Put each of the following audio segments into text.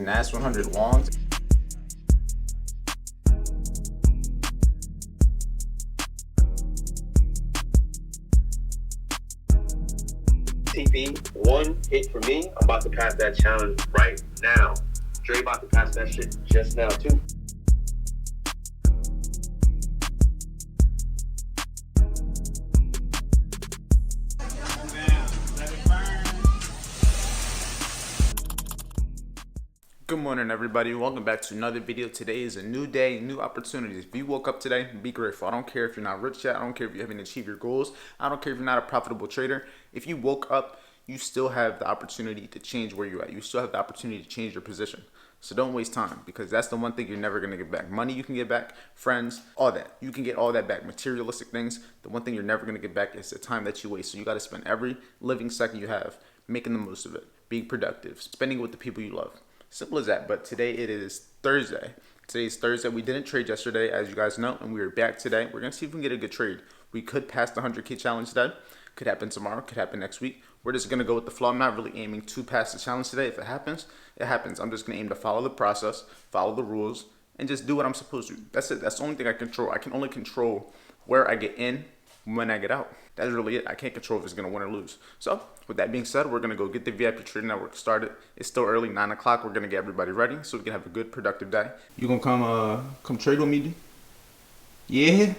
NAS 100 longs. TP, one hit for me. I'm about to pass that challenge right now. Dre about to pass that shit just now too. Good morning, everybody. Welcome back to another video. Today is a new day, new opportunities. If you woke up today, be grateful. I don't care if you're not rich yet. I don't care if you haven't achieved your goals. I don't care if you're not a profitable trader. If you woke up, you still have the opportunity to change where you're at. You still have the opportunity to change your position. So don't waste time, because that's the one thing you're never going to get back. Money you can get back, friends, all that. You can get all that back. Materialistic things. The one thing you're never going to get back is the time that you waste. So you got to spend every living second you have making the most of it, being productive, spending it with the people you love. Simple as that. But today it is Thursday. Today's Thursday. We didn't trade yesterday, as you guys know, and we are back today. We're going to see if we can get a good trade. We could pass the 100K challenge today. Could happen tomorrow. Could happen next week. We're just going to go with the flow. I'm not really aiming to pass the challenge today. If it happens, it happens. I'm just going to aim to follow the process, follow the rules, and just do what I'm supposed to. That's it. That's the only thing I control. I can only control where I get in when I get out. That's really it. I can't control if it's going to win or lose. So with that being said, we're going to go get the VIP Trading Network started. It's still early, 9 o'clock. We're going to get everybody ready so we can have a good, productive day. You going to come trade with me, D? Yeah?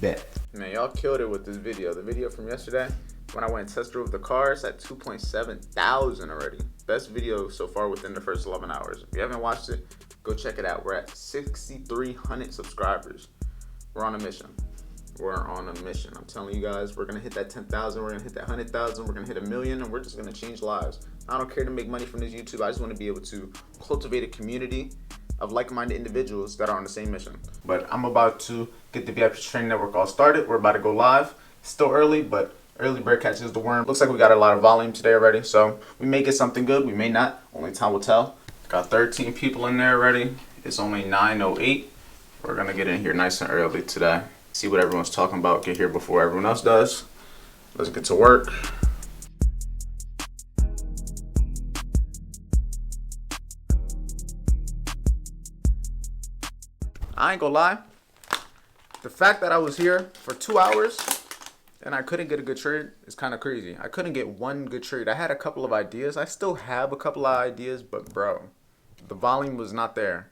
Bet. Man, y'all killed it with this video. The video from yesterday, when I went and test drove the cars at 2.7 thousand already. Best video so far within the first 11 hours. If you haven't watched it, go check it out. We're at 6,300 subscribers. We're on a mission. We're on a mission. I'm telling you guys, we're going to hit that 10,000. We're going to hit that 100,000. We're going to hit 1 million, and we're just going to change lives. I don't care to make money from this YouTube. I just want to be able to cultivate a community of like-minded individuals that are on the same mission. But I'm about to get the VIP Trading Network all started. We're about to go live. Still early, but early bird catches the worm. Looks like we got a lot of volume today already, so we may get something good. We may not. Only time will tell. Got 13 people in there already. It's only 9:08. We're going to get in here nice and early today. See what everyone's talking about. Get here before everyone else does. Let's get to work. I ain't gonna lie. The fact that I was here for 2 hours and I couldn't get a good trade is kind of crazy. I couldn't get one good trade. I had a couple of ideas. I still have a couple of ideas, but bro, the volume was not there.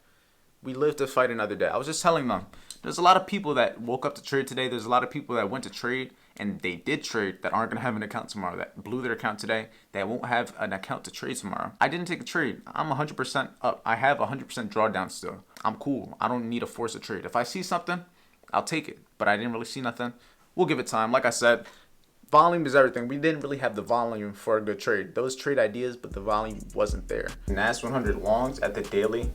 We live to fight another day. I was just telling them, there's a lot of people that woke up to trade today. There's a lot of people that went to trade and they did trade that aren't going to have an account tomorrow, that blew their account today, that won't have an account to trade tomorrow. I didn't take a trade. I'm 100% up. I have 100% drawdown still. I'm cool. I don't need to force a trade. If I see something, I'll take it. But I didn't really see nothing. We'll give it time. Like I said, volume is everything. We didn't really have the volume for a good trade. Those trade ideas, but the volume wasn't there. NAS 100 longs at the daily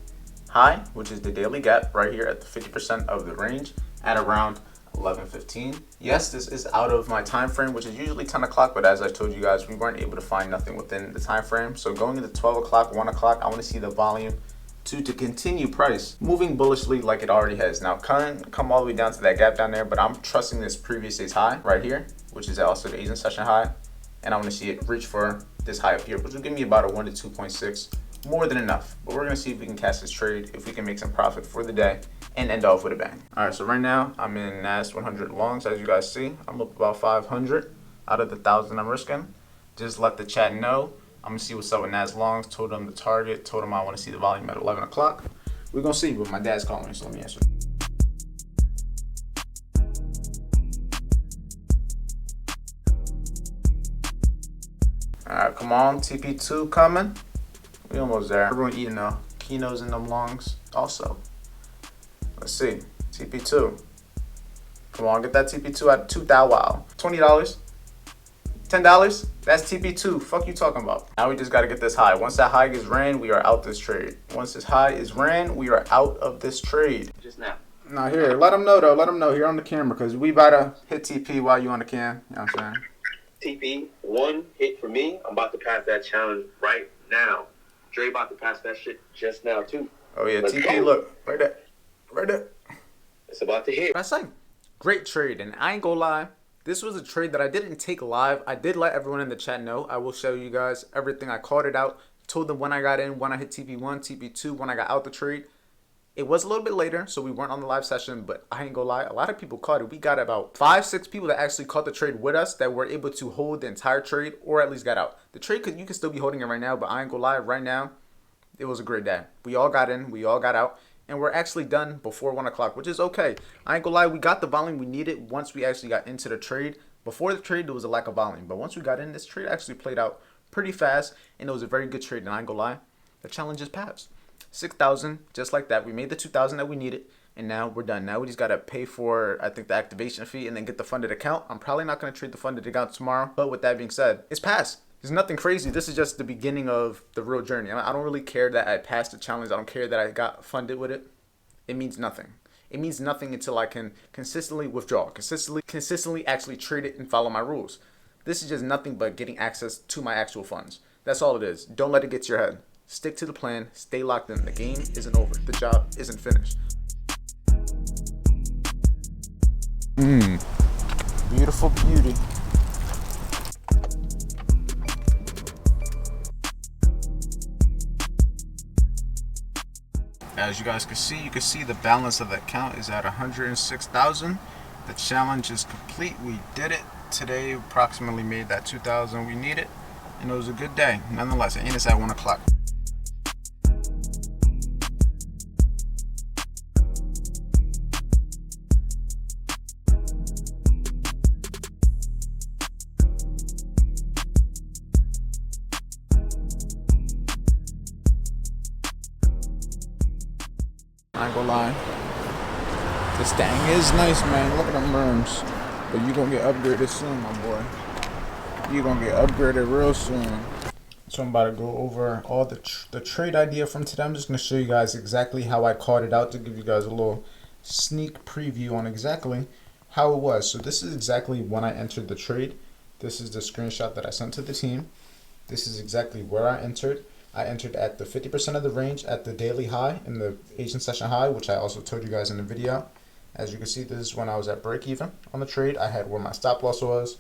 high, which is the daily gap right here at the 50% of the range at around 11:15. Yes, this is out of my time frame, which is usually 10 o'clock, but as I told you guys, we weren't able to find nothing within the time frame. So going into 12 o'clock, 1 o'clock, I want to see the volume to continue price moving bullishly like it already has. Now come all the way down to that gap down there, but I'm trusting this previous day's high right here, which is also the Asian session high, and I want to see it reach for this high up here, which will give me about a 1 to 2.6. More than enough. But we're going to see if we can catch this trade, if we can make some profit for the day and end off with a bang. All right, so right now I'm in NAS 100 longs. As you guys see, I'm up about 500 out of the 1,000 I'm risking. Just let the chat know. I'm going to see what's up with NAS longs. Told them the target. Told them I want to see the volume at 11 o'clock. We're going to see, but my dad's calling me, so let me answer. All right, come on. TP2 coming. We almost there. Everyone eating now. Kinos in them longs also. Let's see. TP2. Come on, get that TP2 at 2,000. Wow. $20. $10. That's TP2. Fuck you talking about. Now we just got to get this high. Once that high gets ran, we are out this trade. Once this high is ran, we are out of this trade. Just now. Now here, let them know though. Let them know here on the camera, because we about to hit TP while you on the cam. You know what I'm saying? TP, one hit for me. I'm about to pass that challenge right now. Dre about to pass that shit just now too. Oh yeah, Let's TP, go. look. Right there. Right there. It's about to hit. That's like great trade, and I ain't gonna lie. This was a trade that I didn't take live. I did let everyone in the chat know. I will show you guys everything. I called it out Told them when I got in, when I hit TP1, TP2, when I got out the trade. It was a little bit later, so we weren't on the live session, but I ain't gonna lie, a lot of people caught it. We got about 5-6 people that actually caught the trade with us that were able to hold the entire trade or at least got out. The trade, you can still be holding it right now, but I ain't gonna lie, right now, it was a great day. We all got in, we all got out, and we're actually done before 1 o'clock, which is okay. I ain't gonna lie, we got the volume we needed once we actually got into the trade. Before the trade, there was a lack of volume, but once we got in, this trade actually played out pretty fast, and it was a very good trade, and I ain't gonna lie, the challenge is passed. 6,000, just like that. We made the 2,000 that we needed, and now we're done. Now we just gotta pay for, I think, the activation fee and then get the funded account. I'm probably not gonna trade the funded account tomorrow, but with that being said, it's passed. There's nothing crazy. This is just the beginning of the real journey. I don't really care that I passed the challenge. I don't care that I got funded with it. It means nothing. It means nothing until I can consistently withdraw, consistently actually trade it and follow my rules. This is just nothing but getting access to my actual funds. That's all it is. Don't let it get to your head. Stick to the plan, stay locked in. The game isn't over. The job isn't finished. Beautiful beauty. As you guys can see the balance of the account is at 106,000. The challenge is complete. We did it today. Approximately made that 2,000 we needed, and it was a good day. Nonetheless, and it's at 1 o'clock. I ain't gonna lie, this thing is nice, man. Look at them rims. But you gonna get upgraded soon, my boy. You gonna get upgraded real soon. So I'm about to go over all the trade idea from today. I'm just gonna show you guys exactly how I called it out to give you guys a little sneak preview on exactly how it was. So this is exactly when I entered the trade. This is the screenshot that I sent to the team. This is exactly where I entered. I entered at the 50% of the range at the daily high and the Asian session high, which I also told you guys in the video. As you can see, this is when I was at break even on the trade. I had where my stop loss was,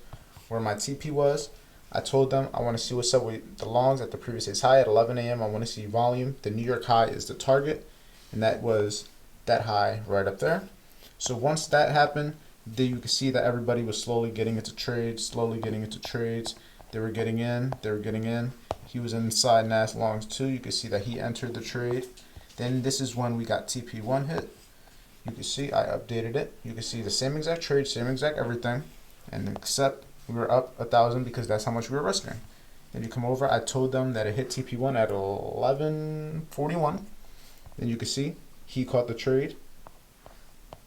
where my TP was. I told them I want to see what's up with the longs at the previous day's high at 11 a.m. I want to see volume. The New York high is the target, and that was that high right up there. So once that happened, then you can see that everybody was slowly getting into trades, They were getting in. He was inside NAS longs too. You can see that he entered the trade. Then this is when we got TP1 hit. You can see I updated it. You can see the same exact trade, same exact everything, and except we were up 1,000 because that's how much we were risking. Then you come over. I told them that it hit TP1 at 11:41. Then you can see he caught the trade.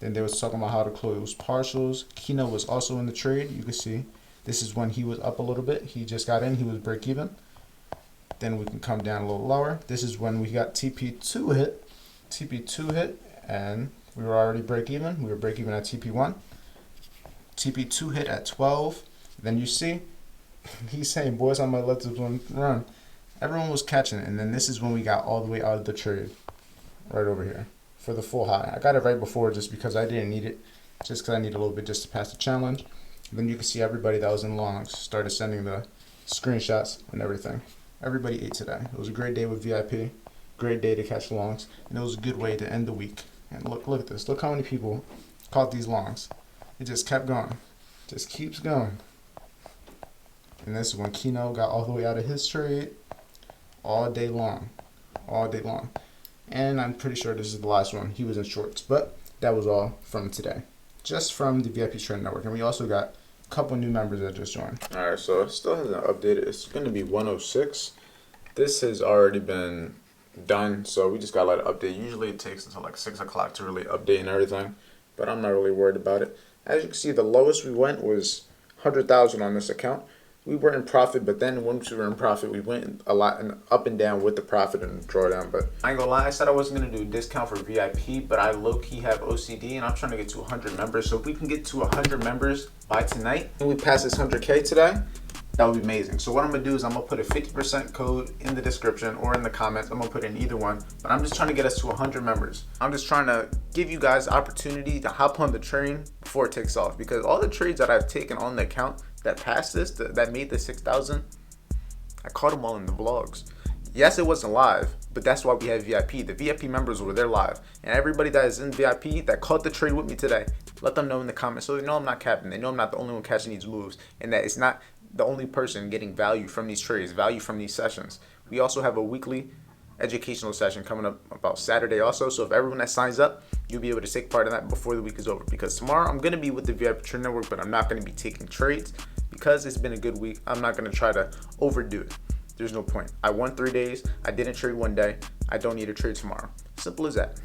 Then they was talking about how to close partials. Kino was also in the trade. You can see this is when he was up a little bit. He just got in. He was break even. Then we can come down a little lower. This is when we got TP2 hit. TP2 hit, and we were already break even. We were break even at TP1. TP2 hit at 12. Then you see, he's saying, boys, I'm going to let this one run. Everyone was catching it. And then this is when we got all the way out of the trade. Right over here. For the full high. I got it right before just because I didn't need it. Just because I need a little bit just to pass the challenge. And then you can see everybody that was in longs started sending the screenshots and everything. Everybody ate today. It was a great day with VIP. Great day to catch longs. And it was a good way to end the week. And look at this. Look how many people caught these longs. It just kept going. Just keeps going. And this is when Kino got all the way out of his trade. All day long. All day long. And I'm pretty sure this is the last one. He was in shorts. But that was all from today. Just from the VIP Trading Network. And we also got a couple new members that just joined. Alright, so it still hasn't updated. It's going to be 106. This has already been done. So we just got to let it update. Usually it takes until like 6 o'clock to really update and everything. But I'm not really worried about it. As you can see, the lowest we went was 100,000 on this account. We were in profit, but then once we were in profit, we went a lot and up and down with the profit and drawdown. But I ain't gonna lie, I said I wasn't gonna do a discount for VIP, but I low-key have OCD and I'm trying to get to 100 members. So if we can get to 100 members by tonight and we pass this 100K today, that would be amazing. So what I'm gonna do is I'm gonna put a 50% code in the description or in the comments. I'm gonna put in either one, but I'm just trying to get us to 100 members. I'm just trying to give you guys opportunity to hop on the train before it takes off, because all the trades that I've taken on the account that passed this, that made the 6,000, I caught them all in the vlogs. Yes, it wasn't live, but that's why we have VIP. The VIP members were there live. And everybody that is in VIP that caught the trade with me today, let them know in the comments so they know I'm not capping. They know I'm not the only one catching these moves, and that it's not the only person getting value from these trades, value from these sessions. We also have a weekly educational session coming up about Saturday also. So if everyone that signs up, you'll be able to take part in that before the week is over. Because tomorrow I'm going to be with the VIP Trade Network, but I'm not going to be taking trades because it's been a good week. I'm not going to try to overdo it. There's no point. I won 3 days. I didn't trade one day. I don't need to trade tomorrow. Simple as that.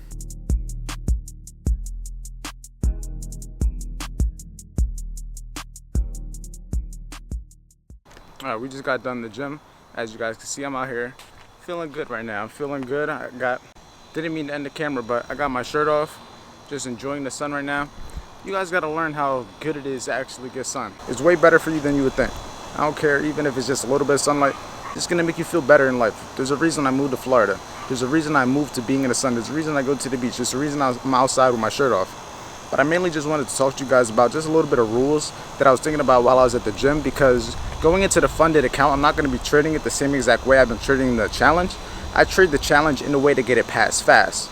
All right, we just got done the gym. As you guys can see, I'm out here feeling good right now. I'm feeling good. Didn't mean to end the camera, but I got my shirt off, just enjoying the sun right now. You guys got to learn how good it is to actually get sun. It's way better for you than you would think. I don't care, even if it's just a little bit of sunlight. It's gonna make you feel better in life. There's a reason I moved to Florida. There's a reason I moved to being in the sun. There's a reason I go to the beach. There's a reason I'm outside with my shirt off. But I mainly just wanted to talk to you guys about just a little bit of rules that I was thinking about while I was at the gym, because going into the funded account, I'm not gonna be trading it the same exact way I've been trading the challenge. I trade the challenge in a way to get it passed fast.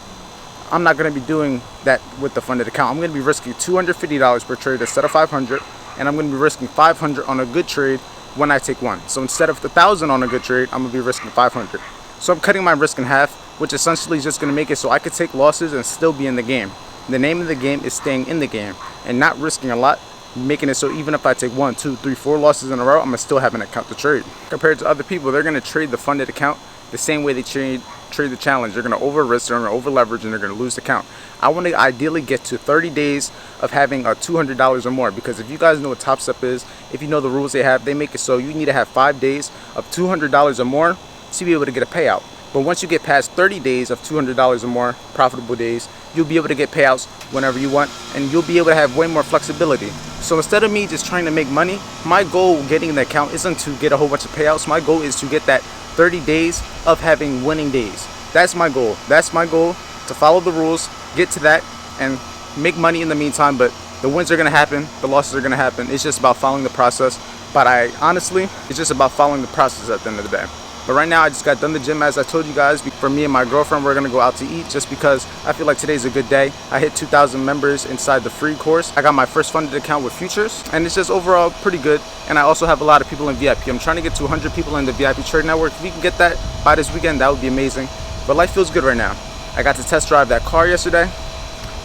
I'm not gonna be doing that with the funded account. I'm gonna be risking $250 per trade instead of $500, and I'm gonna be risking $500 on a good trade when I take one. So instead of the $1,000 on a good trade, I'm gonna be risking $500. So I'm cutting my risk in half, which essentially is just gonna make it so I could take losses and still be in the game. The name of the game is staying in the game and not risking a lot, making it so even if I take 1, 2, 3, 4 losses in a row, I'm gonna still have an account to trade. Compared to other people, they're gonna trade the funded account the same way they trade the challenge. They're gonna over risk, they're gonna over leverage, and they're gonna lose the account. I want to ideally get to 30 days of having $200 or more, because if you guys know what Top Step is, if you know the rules they have, they make it so you need to have 5 days of $200 or more to be able to get a payout. But once you get past 30 days of $200 or more profitable days, you'll be able to get payouts whenever you want, and you'll be able to have way more flexibility. So instead of me just trying to make money, my goal getting the account isn't to get a whole bunch of payouts. My goal is to get that 30 days of having winning days. That's my goal. That's my goal, to follow the rules, get to that, and make money in the meantime. But the wins are gonna happen, the losses are gonna happen. It's just about following the process. But honestly, it's just about following the process at the end of the day. But right now, I just got done the gym, as I told you guys. For me and my girlfriend, we're gonna go out to eat just because I feel like today's a good day. I hit 2,000 members inside the free course. I got my first funded account with Futures, and it's just overall pretty good. And I also have a lot of people in VIP. I'm trying to get to 100 people in the VIP Trade Network. If we can get that by this weekend, that would be amazing. But life feels good right now. I got to test drive that car yesterday.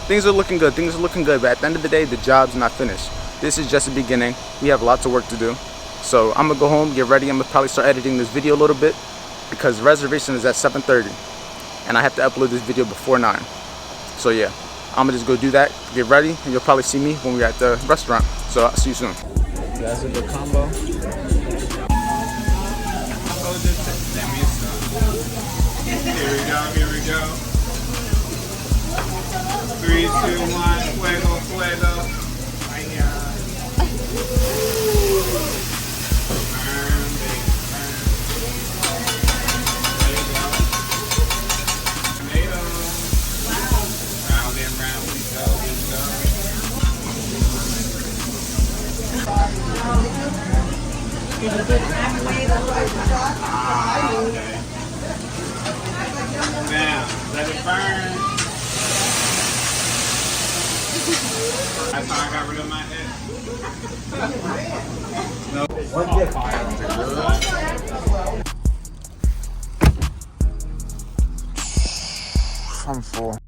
Things are looking good. Things are looking good. But at the end of the day, the job's not finished. This is just the beginning. We have lots of work to do. So I'm gonna go home, get ready. I'm gonna probably start editing this video a little bit, because reservation is at 7:30 and I have to upload this video before 9. So yeah, I'm gonna just go do that, get ready, and you'll probably see me when we're at the restaurant. So I'll see you soon. That's a good combo. Here we go. 3, 2, 1, fuego. Now, let it burn. That's how I got rid of my head. I'm full.